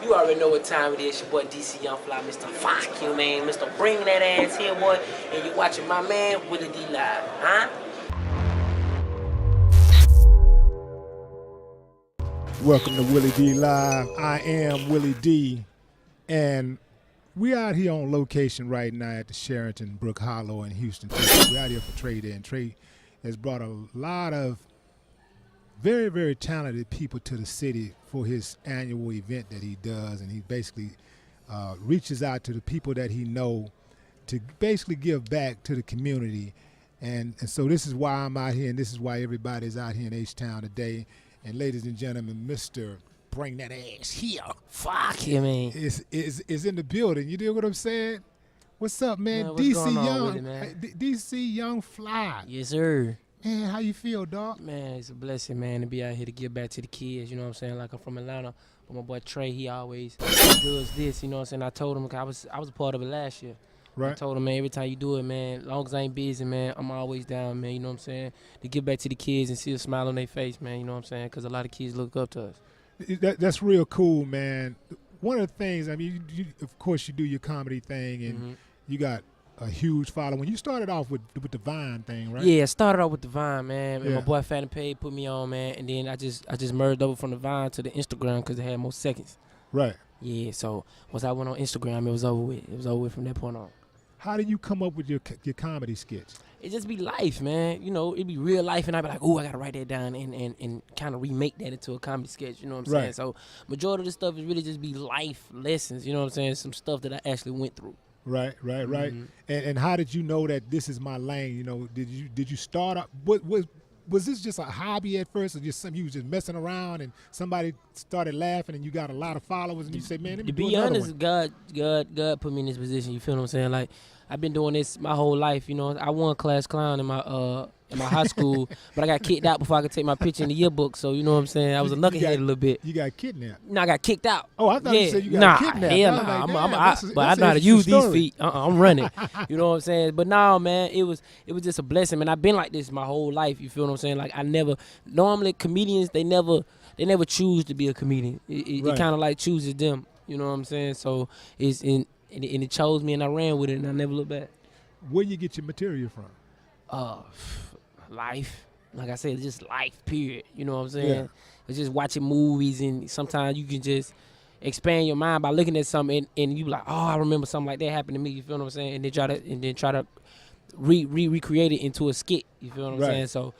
You already know what time it is. Your boy DC Young Fly, Mr. Fuck you, man. Mr. Bring that ass here, boy. And you watching my man Willie D Live, huh? Welcome to Willie D Live. I am Willie D, and we out here on location right now at the Sheraton Brook Hollow in Houston. We're out here for Trey Day, and Trey has brought a lot of very, very talented people to the city for his annual event that he does, and he basically reaches out to the people that he know to basically give back to the community. And so this is why I'm out here, and this is why everybody's out here in H-Town today. And ladies and gentlemen, Mr. Bring That Ass Here. Fuck you, man. Is in the building. You dig what I'm saying? What's up, man? What's DC going on Young, with it, man? DC Young Fly. Yes, sir. Man, how you feel, dog? Man, it's a blessing, man, to be out here to give back to the kids. You know what I'm saying? Like, I'm from Atlanta, but my boy Trey, he always does this. You know what I'm saying? I told him, I was a part of it last year. Right. I told him, man, every time you do it, man, as long as I ain't busy, man, I'm always down, man. You know what I'm saying? To give back to the kids and see a smile on their face, man. You know what I'm saying? Because a lot of kids look up to us. That's real cool, man. One of the things, I mean, you, of course, you do your comedy thing, and you got a huge following. You started off with the Vine thing, right? Yeah, I started off with the Vine, man. And Yeah. my boy Fat and Paid put me on, man. And then I just merged over from the Vine to the Instagram because it had more seconds. Right. Yeah, so once I went on Instagram, it was over with. It was over with from that point on. How do you come up with your comedy sketch? It just be life, man. You know, it be real life, and I be like, oh, I gotta write that down and kind of remake that into a comedy sketch. You know what I'm saying? Right. So majority of the stuff is really just be life lessons. You know what I'm saying? Some stuff that I actually went through. Right. And how did you know that this is my lane? You know, did you start up? Was this just a hobby at first, or just something you was just messing around and somebody started laughing and you got a lot of followers and you say, man, let me To do be another honest, one. God put me in this position. You feel what I'm saying? Like, I've been doing this my whole life. You know, I won class clown in my high school, but I got kicked out before I could take my picture in the yearbook. So you know what I'm saying? I was a knucklehead a little bit. You got kidnapped. No, I got kicked out. Oh, I thought you said you got kidnapped. Hell I was nah. like, damn, But I that's know how to an use interesting these feet. I'm running. You know what I'm saying? But now, man, it was just a blessing, man. I've been like this my whole life. You feel what I'm saying? Like, normally comedians, they never choose to be a comedian. It Right. kind of like chooses them. You know what I'm saying? So and it chose me, and I ran with it, and I never looked back. Where you get your material from? Life. Like I said, just life, period. You know what I'm saying? Yeah. It's just watching movies, and sometimes you can just expand your mind by looking at something, and you be like, oh, I remember something like that happened to me. You feel what I'm saying? And then try to recreate it into a skit. You feel what I'm Right. saying? So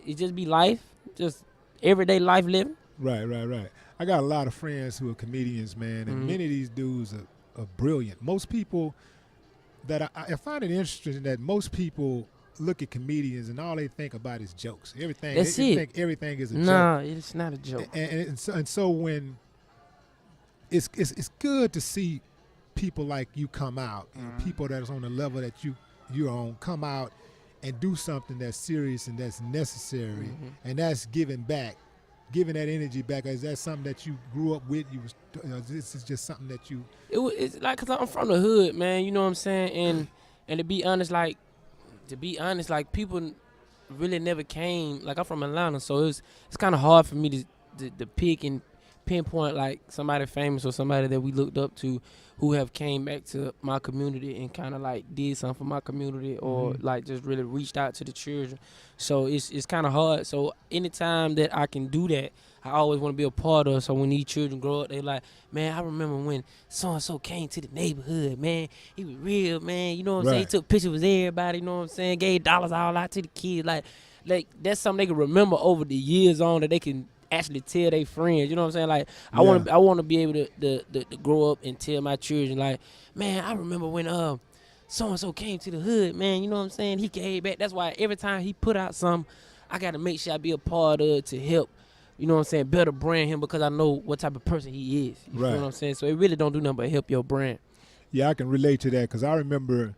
it just be life, just everyday life living. Right. I got a lot of friends who are comedians, man, and many of these dudes are brilliant. Most people that I find it interesting that most people look at comedians and all they think about is jokes. Everything. That's they it. think everything is a Nah, joke. it's not a joke. And so when it's good to see people like you come out, people that's on the level that you're on, come out and do something that's serious and that's necessary, and that's giving back, giving that energy back. Is that something that you grew up with? This is just something that you. It's like, cause I'm from the hood, man. You know what I'm saying? And to be honest, like people really never came. Like, I'm from Atlanta, so it's kind of hard for me to pick and pinpoint like somebody famous or somebody that we looked up to who have came back to my community and kind of like did something for my community or like just really reached out to the children. So it's kind of hard. So anytime that I can do that, I always want to be a part of. So when these children grow up, they like, man, I remember when so-and-so came to the neighborhood, man. He was real, man. You know what I'm saying? He took pictures with everybody, you know what I'm saying? Gave dollars all out to the kids. Like that's something they can remember over the years on that they can actually tell their friends. You know what I'm saying? Like, I want to be able to grow up and tell my children, like, man, I remember when so-and-so came to the hood, man. You know what I'm saying? He gave back. That's why every time he put out something, I got to make sure I be a part of it to help, you know what I'm saying, better brand him because I know what type of person he is. You feel what I'm saying? So it really don't do nothing but help your brand. Yeah, I can relate to that because I remember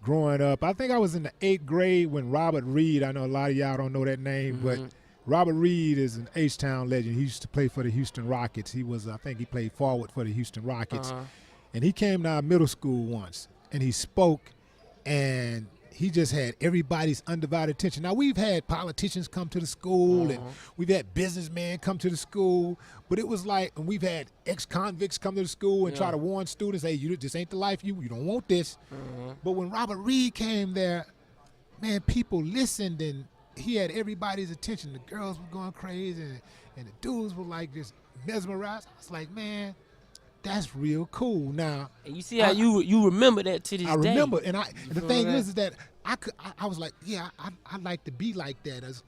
growing up. I think I was in the 8th grade when Robert Reed, I know a lot of y'all don't know that name, but Robert Reed is an H-Town legend. He used to play for the Houston Rockets. I think he played forward for the Houston Rockets. And he came to our middle school once, and he spoke, and he just had everybody's undivided attention. Now, we've had politicians come to the school, and we've had businessmen come to the school, but it was like, and we've had ex-convicts come to the school and try to warn students, hey, this ain't the life you don't want this. But when Robert Reed came there, man, people listened, and he had everybody's attention. The girls were going crazy, and the dudes were like just mesmerized. I was like, man, that's real cool. Now, And you see how you remember that to this I day. remember, and the feel thing that? is that I was like, yeah, I'd like to be like that. As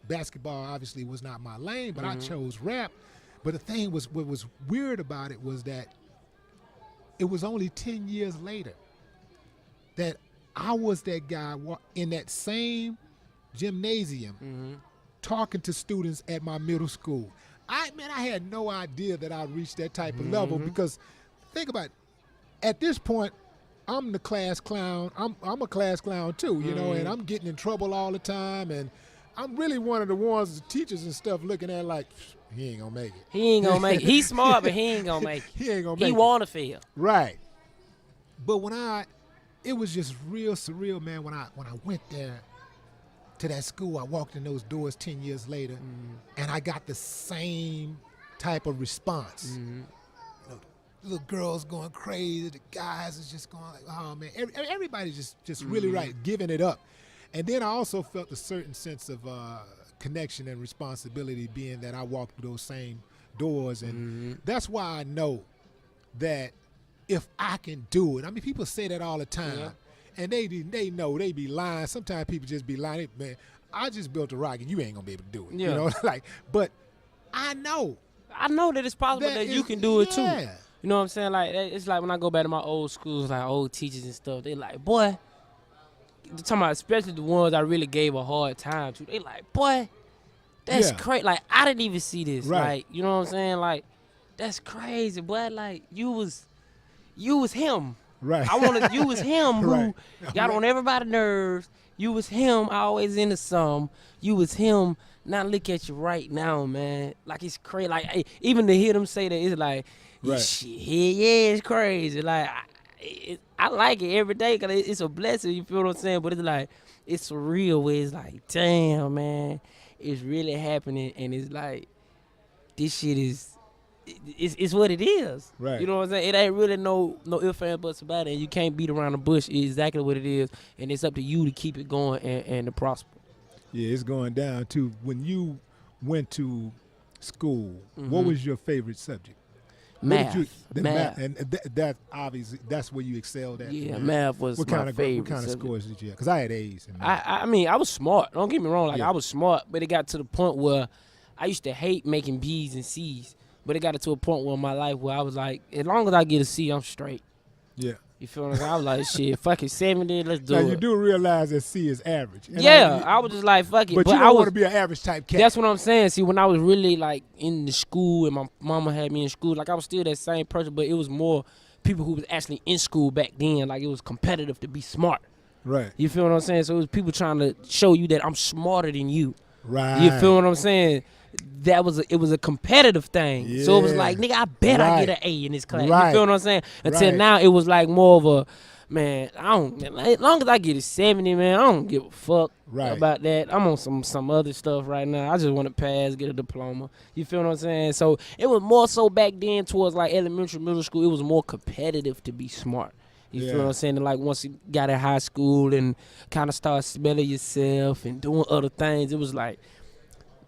basketball obviously was not my lane, but I chose rap. But the thing was, what was weird about it was that it was only 10 years later that I was that guy in that same gymnasium talking to students at my middle school. I had no idea that I'd reach that type of level, because think about it. At this point, I'm the class clown. I'm a class clown too, you know, and I'm getting in trouble all the time, and I'm really one of the ones the teachers and stuff looking at like, he ain't gonna make it. He ain't gonna make it. He's smart, but he ain't gonna make it. He ain't gonna make He it. wanna fail. Right. But it was just real surreal, man, when I went there to that school. I walked in those doors 10 years later, and I got the same type of response. You know, little girls going crazy, the guys is just going like, oh man, everybody's just really right, giving it up. And then I also felt a certain sense of connection and responsibility, being that I walked through those same doors, and that's why I know that if I can do it. I mean, people say that all the time, and they know they be lying. Sometimes people just be lying. Man, I just built a rocket. You ain't gonna be able to do it. Yeah. You know, like, but I know that it's possible that you can do it too. You know what I'm saying? Like, it's like when I go back to my old schools, like old teachers and stuff, they like, boy, they're talking about especially the ones I really gave a hard time to. They like, boy, that's crazy. Like, I didn't even see this. Right. Like, you know what I'm saying? Like, that's crazy, boy. Like, you was him. Right. You was him who Right. got on everybody's nerves. You was him always into some. You was him. Now look at you right now, man. Like, it's crazy. Like, even to hear them say that, it's like, Right. shit, yeah, it's crazy. Like, I like it every day because it's a blessing. You feel what I'm saying? But it's like, it's surreal where it's like, damn, man, it's really happening, and it's like, this shit is. It's what it is. Right. You know what I'm saying? It ain't really no ifs, ands, buts about it. And you can't beat around the bush. It's exactly what it is. And it's up to you to keep it going and to prosper. Yeah, it's going down too. When you went to school, what was your favorite subject? Math. Math. And that obviously, that's where you excelled at. Yeah, math was my favorite. What kind of subject. scores did you have? Because I had A's in math. I mean, I was smart. Don't get me wrong. Like, Yeah. I was smart, but it got to the point where I used to hate making B's and C's. But it got to a point where in my life where I was like, as long as I get a C, I'm straight. Yeah. You feel what I'm saying? I was like, shit, fuck it, 70, let's do Now, it. you do realize that C is average. And I was just like, fuck it. But you I don't was, want to be an average type cat. That's what I'm saying. See, when I was really like in the school and my mama had me in school, like I was still that same person, but it was more people who was actually in school back then. Like, it was competitive to be smart. Right. You feel what I'm saying? So it was people trying to show you that I'm smarter than you. Right. You feel what I'm saying? It was a competitive thing. So it was Yeah. like, nigga, I bet I get Right. an A in this class. Right. You feel what I'm saying? Until Right. now, it was like more of a, man, as long as I get a 70, man, I don't give a fuck Right. about that. I'm on some other stuff right now. I just want to pass, get a diploma. You feel what I'm saying? So it was more so back then towards like elementary, middle school, it was more competitive to be smart. You Yeah. feel what I'm saying? And like once you got in high school and kind of start smelling yourself and doing other things, it was like,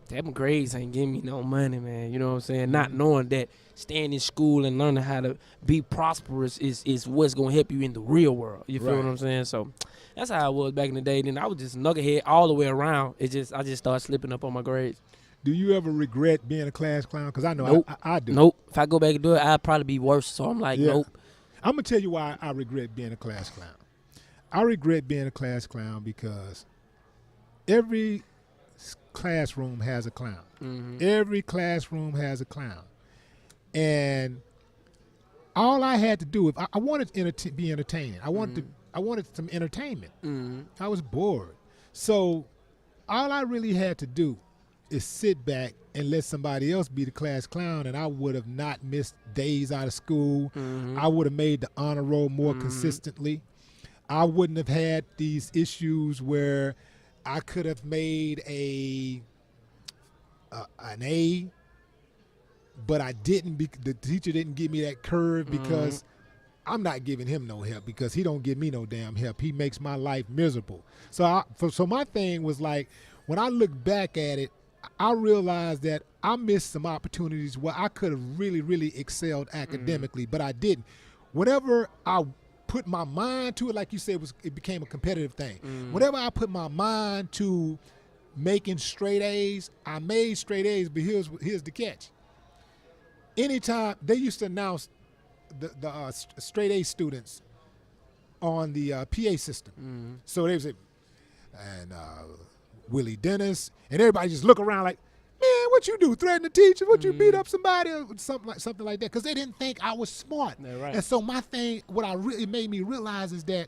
them grades ain't giving me no money, man. You know what I'm saying? Not knowing that staying in school and learning how to be prosperous is what's going to help you in the real world. You feel Right. what I'm saying? So that's how I was back in the day. Then I was just knucklehead all the way around. I just started slipping up on my grades. Do you ever regret being a class clown? Because I know Nope. I do. Nope. If I go back and do it, I'd probably be worse. So I'm like, Yeah. nope. I'm going to tell you why I regret being a class clown. I regret being a class clown because every classroom has a clown. Every classroom has a clown. And all I had to do, if I wanted to be entertaining, I wanted some entertainment. I was bored. So all I really had to do is sit back and let somebody else be the class clown, and I would have not missed days out of school. I would have made the honor roll more consistently. I wouldn't have had these issues where I could have made an A, but I didn't. The teacher didn't give me that curve because I'm not giving him no help because he don't give me no damn help. He makes my life miserable. So so my thing was like, when I look back at it, I realized that I missed some opportunities where I could have really, really excelled academically, but I didn't. Whenever I put my mind to it, like you said, it became a competitive thing. Whenever I put my mind to making straight A's, I made straight A's, but here's the catch. Anytime they used to announce the straight A students on the PA system, so they would say, and Willie Dennis, and everybody just look around like, man, what you do? Threaten the teacher? What you beat up somebody or something like that? Because they didn't think I was smart. Right. And so my thing, it made me realize is that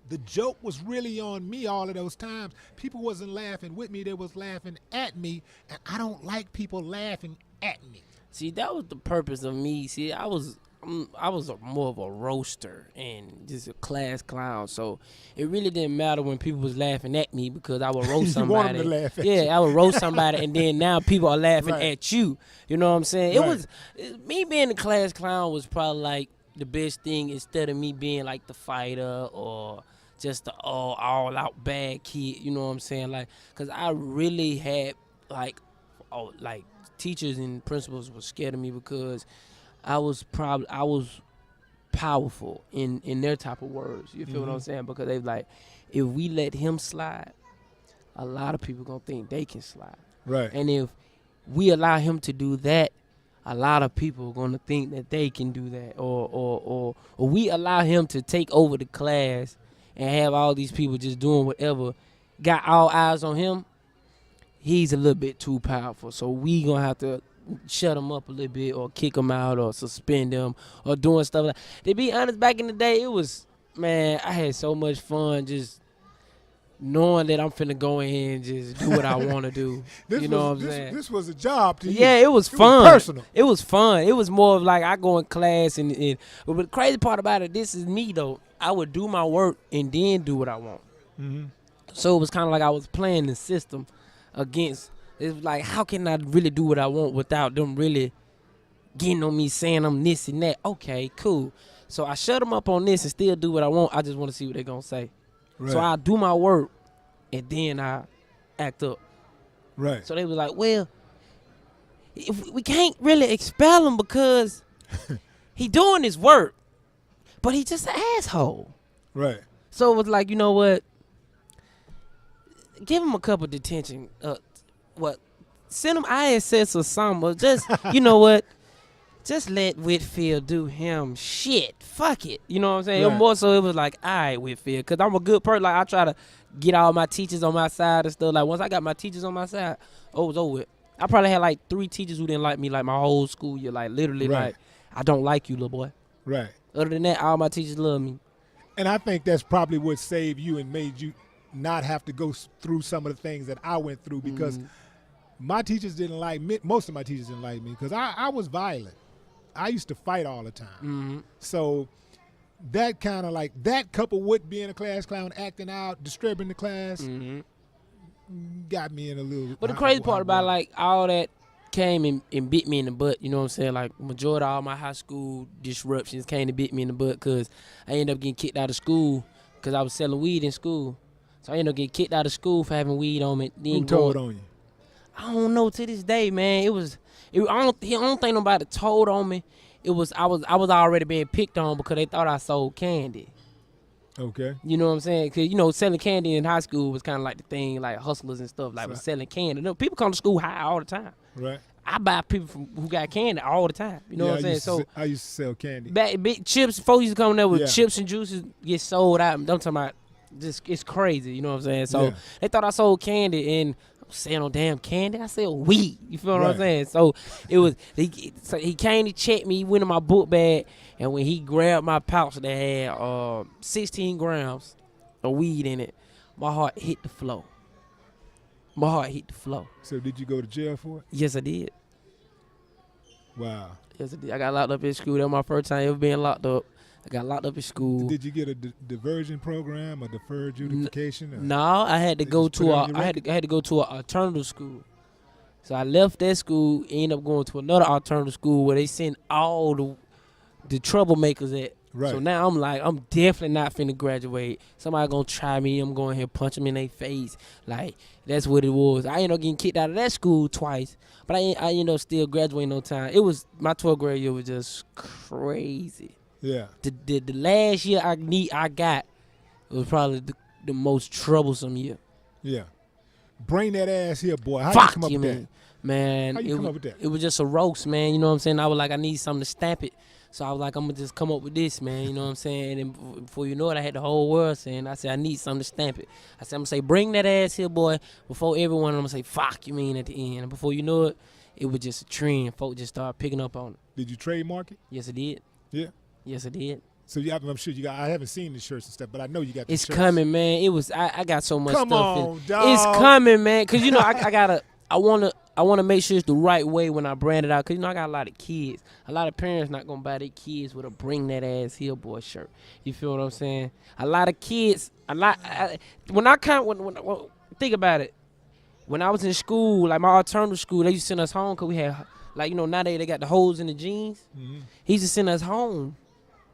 the joke was really on me all of those times. People wasn't laughing with me; they was laughing at me, and I don't like people laughing at me. See, that was the purpose of me. See, I was more of a roaster and just a class clown. So it really didn't matter when people was laughing at me because I would roast somebody. You want them to laugh at you. I would roast somebody, and then now people are laughing Right. at you. You know what I'm saying? Right. Me being the class clown was probably like the best thing instead of me being like the fighter or just the all out bad kid. You know what I'm saying? Like, cause I really had like teachers and principals were scared of me because I was powerful in their type of words. You feel what I'm saying? Because they like, if we let him slide, a lot of people gonna think they can slide. Right. And if we allow him to do that, a lot of people are gonna think that they can do that. Or we allow him to take over the class and have all these people just doing whatever, got all eyes on him, he's a little bit too powerful. So we gonna have to shut him up a little bit or kick him out or suspend him or doing stuff like that. To be honest, back in the day, it was, man, I had so much fun just knowing that I'm finna go in here and just do what I want to do. You know what I'm saying? This was a job to you. Yeah, it was fun. Was personal. It was fun. It was more of like I go in class but the crazy part about it, this is me though. I would do my work and then do what I want. So it was kind of like I was playing the system against. It was like, how can I really do what I want without them really getting on me saying I'm this and that? Okay, cool. So I shut them up on this and still do what I want. I just want to see what they're gonna say. Right. So I do my work and then I act up. Right. So they was like, well, if we can't really expel him because he doing his work, but he just an asshole. Right. So it was like, you know what? Give him a couple detention. Send him ISS or something. Or just, you know what? Just let Whitfield do him shit. Fuck it. You know what I'm saying? Right. More so it was like, all right, Whitfield. Because I'm a good person. Like, I try to get all my teachers on my side and stuff. Like, once I got my teachers on my side, it was over with. I probably had like 3 teachers who didn't like me like my whole school year. Like, literally, Right. like, I don't like you, little boy. Right. Other than that, all my teachers love me. And I think that's probably what saved you and made you not have to go through some of the things that I went through because my teachers didn't like me. Most of my teachers didn't like me because I was violent. I used to fight all the time. So that kind of like, that coupled with being a class clown, acting out, disturbing the class, got me in a little. But the crazy part about like all that came and bit me in the butt, you know what I'm saying? Like majority of all my high school disruptions came to bit me in the butt because I ended up getting kicked out of school because I was selling weed in school. So I ended up getting kicked out of school for having weed on me. Who told on you? I don't know to this day, man. I don't think nobody told on me. I was already being picked on because they thought I sold candy. Okay. You know what I'm saying? Because, you know, selling candy in high school was kind of like the thing, like hustlers and stuff, like was selling candy. No, people come to school high all the time. Right. I buy people who got candy all the time. You know what I'm saying? I used to sell candy. Big chips, folks used to come there with Yeah. chips and juices, get sold out. I'm talking about just, it's crazy. You know what I'm saying? So they thought I sold candy and I don't sell no damn candy. I sell weed. You feel what I'm saying? So it was, he came to check me, he went in my book bag, and when he grabbed my pouch that had 16 grams of weed in it, my heart hit the floor. My heart hit the floor. So did you go to jail for it? Yes, I did. Wow. Yes, I did. I got locked up in school. That was my first time ever being locked up. I got locked up in school. Did you get a diversion program or deferred adjudication? No, I had to They go just put to it a on your I had to go to an alternative school. So I left that school, ended up going to another alternative school where they send all the troublemakers at. Right. So now I'm like, I'm definitely not finna graduate. Somebody gonna try me. I'm going here punch them in their face. Like that's what it was. I ended up getting kicked out of that school twice, but I ended up still graduating on time. It was my 12th grade year was just crazy. Yeah. The last year I got was probably the most troublesome year. Yeah. Bring that ass here, boy. How Fuck you come up you, with man. Man, How you come up with that? It was just a roast, man. You know what I'm saying? I was like, I need something to stamp it. So I was like, I'm going to just come up with this, man. You know what I'm saying? And before you know it, I had the whole world saying, I said, I need something to stamp it. I said, I'm going to say, bring that ass here, boy. Before everyone, I'm going to say, fuck you mean at the end. And before you know it, it was just a trend. Folk just started picking up on it. Did you trademark it? Yes, I did. Yeah. Yes, I did. So I'm sure you got. I haven't seen the shirts and stuff, but I know you got. The It's shirts. coming, man. It was. I got so much Come stuff. on, in. dog. It's coming, man. Cause you know I wanna make sure it's the right way when I brand it out. Cause you know I got a lot of kids. A lot of parents not gonna buy their kids with a bring that ass here boy shirt. You feel what I'm saying? A lot of kids. When think about it. When I was in school, like my alternative school, they used to send us home cause we had nowadays they got the holes in the jeans. Mm-hmm. He used to send us home.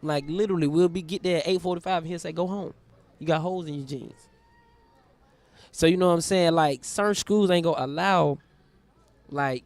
Like literally, we'll get there at 8:45 and he'll say, go home. You got holes in your jeans. So you know what I'm saying? Like certain schools ain't gonna allow like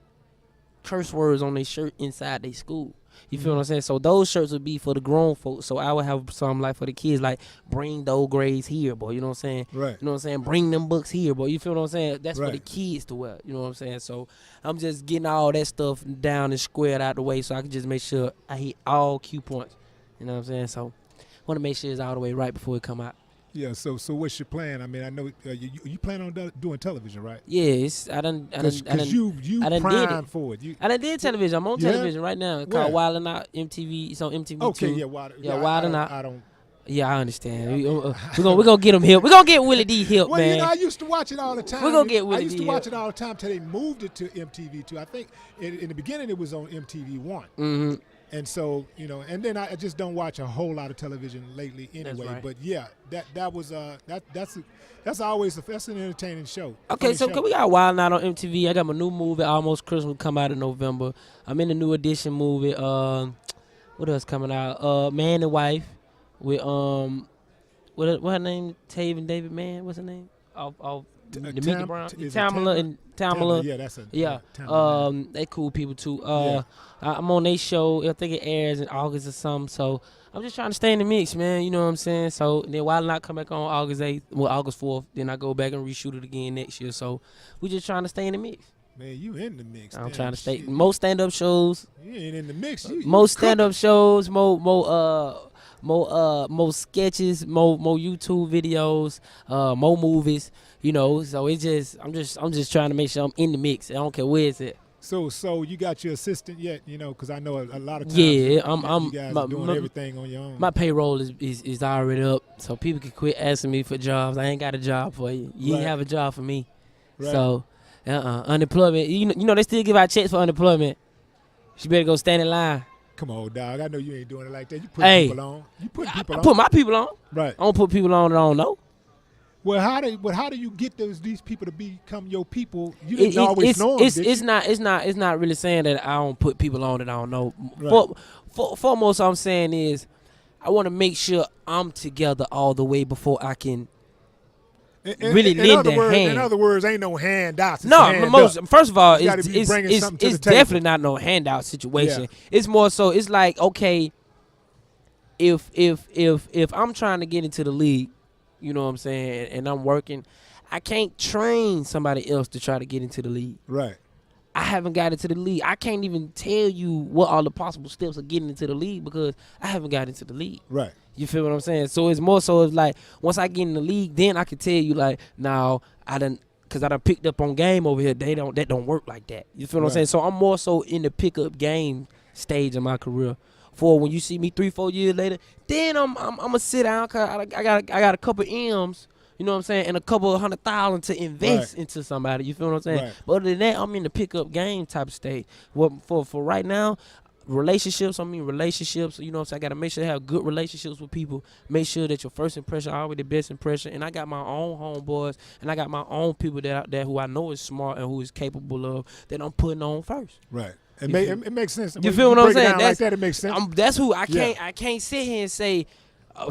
curse words on their shirt inside their school. You feel what I'm saying? So those shirts would be for the grown folks. So I would have some like for the kids, like bring those grades here, boy. You know what I'm saying? Right. You know what I'm saying? Bring them books here, boy. You feel what I'm saying? That's for the Right. kids to wear. You know what I'm saying? So I'm just getting all that stuff down and squared out the way so I can just make sure I hit all cue points. You know what I'm saying? So I want to make sure it's all the way right before it come out. Yeah. So what's your plan? I mean, I know you plan on doing television, right? Yeah, I done Because did primed it. for it. I done did television. I'm on Yeah? television right now. It's Where? called Wild 'N Out MTV. It's on MTV Okay. too. Yeah. Wild, Yeah, Wild 'N Out. I don't. Yeah, I understand. We're gonna get him help. We're gonna get Willie D help, Well, man. you know, I used to watch it all the time. We're gonna get Willie I used to D watch help. it all the time till they moved it to MTV too. I think in the beginning it was on MTV One. Mm-hmm. And so, you know, and then I just don't watch a whole lot of television lately anyway. right. But yeah, that's an entertaining show. Okay, Funny so show. we got Wild 'N Out on MTV. I got my new movie, Almost Christmas, come out in November. I'm in the new edition movie. What else coming out? Man and Wife with what her name? Taven David Man. What's her name? Off Demetra Brown. is it Tamala and Tamala. Yeah, that's a Yeah. Tamala. They cool people too. Yeah. I'm on their show. I think it airs in August or something. So I'm just trying to stay in the mix, man. You know what I'm saying? So then Wild 'N Out come back on August 8th, August 4th. Then I go back and reshoot it again next year. So we just trying to stay in the mix. Man, you in the mix. I'm damn trying to stay. shit. Most stand-up shows, You ain't in the mix. You most cooking. stand-up shows, more sketches, more YouTube videos, more movies. You know, so it's just I'm just trying to make sure I'm in the mix. I don't care where it's at. So you got your assistant yet? You know, because I know a lot of times. Yeah, you I'm guys my, are doing my- everything on your own. My payroll is already up, so people can quit asking me for jobs. I ain't got a job for you. You ain't Right. have a job for me. Right. So, unemployment. You know they still give out checks for unemployment. You better go stand in line. Come on, dog. I know you ain't doing it like that. You put Hey. people on. You put I people on. put my people on. Right. I don't put people on that I don't know. Well, how do you get these people to become your people? You didn't always know them, did you? It's not really saying that I don't put people on that I don't know. Right. Foremost, I'm saying is I want to make sure I'm together all the way before I can. really lend a hand. In other words, ain't no handouts. It's No, a hand most up. first of all, You gotta be bringing something to it's the table. definitely not no handout situation. Yeah. It's more so it's like, okay, if I'm trying to get into the league, you know what I'm saying, and I'm working, I can't train somebody else to try to get into the league. Right. I haven't got into the league. I can't even tell you what all the possible steps of getting into the league because I haven't got into the league. Right. You feel what I'm saying? So it's more so it's like once I get in the league, then I can tell you like, now I done because I done picked up on game over here. That don't work like that. You feel what I'm Right. saying? So I'm more so in the pickup game stage of my career. For when you see me 3-4 years later, then I'm gonna sit down. Cause I got a couple M's. You know what I'm saying? And a couple of $100,000 to invest into somebody. You feel what I'm saying? Right. But other than that, I'm in the pickup game type of stage. Well, for right now, relationships, you know what I'm saying? I got to make sure I have good relationships with people. Make sure that your first impression always the best impression. And I got my own homeboys, and I got my own people that out there who I know is smart and who is capable of that I'm putting on first. Right. It makes sense. You feel what I'm saying? Like that, it makes sense. That's who I can't sit here and say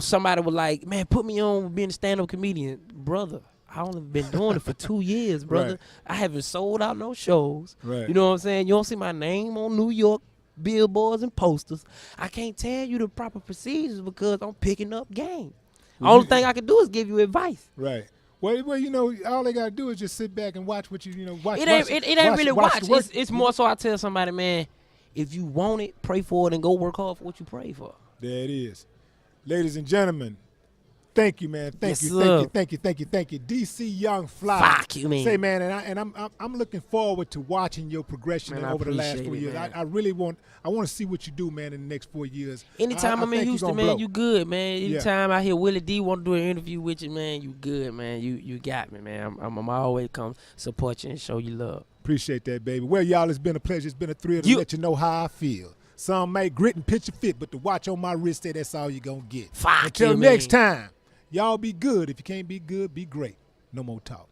somebody was like, man, put me on being a stand-up comedian. Brother, I only been doing it for 2 years, brother. Right. I haven't sold out no shows. Right. You know what I'm saying? You don't see my name on New York billboards and posters. I can't tell you the proper procedures because I'm picking up game. Only thing I can do is give you advice. Right. Well, you know, all they gotta do is just sit back and watch what you know. Watch. It ain't really watch. the work. It's more so I tell somebody, man, if you want it, pray for it and go work hard for what you pray for. There it is, ladies and gentlemen. Thank you, man. Thank you. DC Young Fly. Fuck you, man. Say, man, I'm looking forward to watching your progression Man, I over the last appreciate 4 it, years. man. I really want to see what you do, man, in the next 4 years. Anytime I'm in think you Houston, gonna man, blow. you good, man. Yeah. Anytime I hear Willie D want to do an interview with you, man, you good, man. You got me, man. I'm always come support you and show you love. Appreciate that, baby. Well, y'all, it's been a pleasure. It's been a thrill to let you know how I feel. Some may grit and picture fit, but the watch on my wrist, that's all you're going to get. Fuck Until you, next man. time, y'all be good. If you can't be good, be great. No more talk.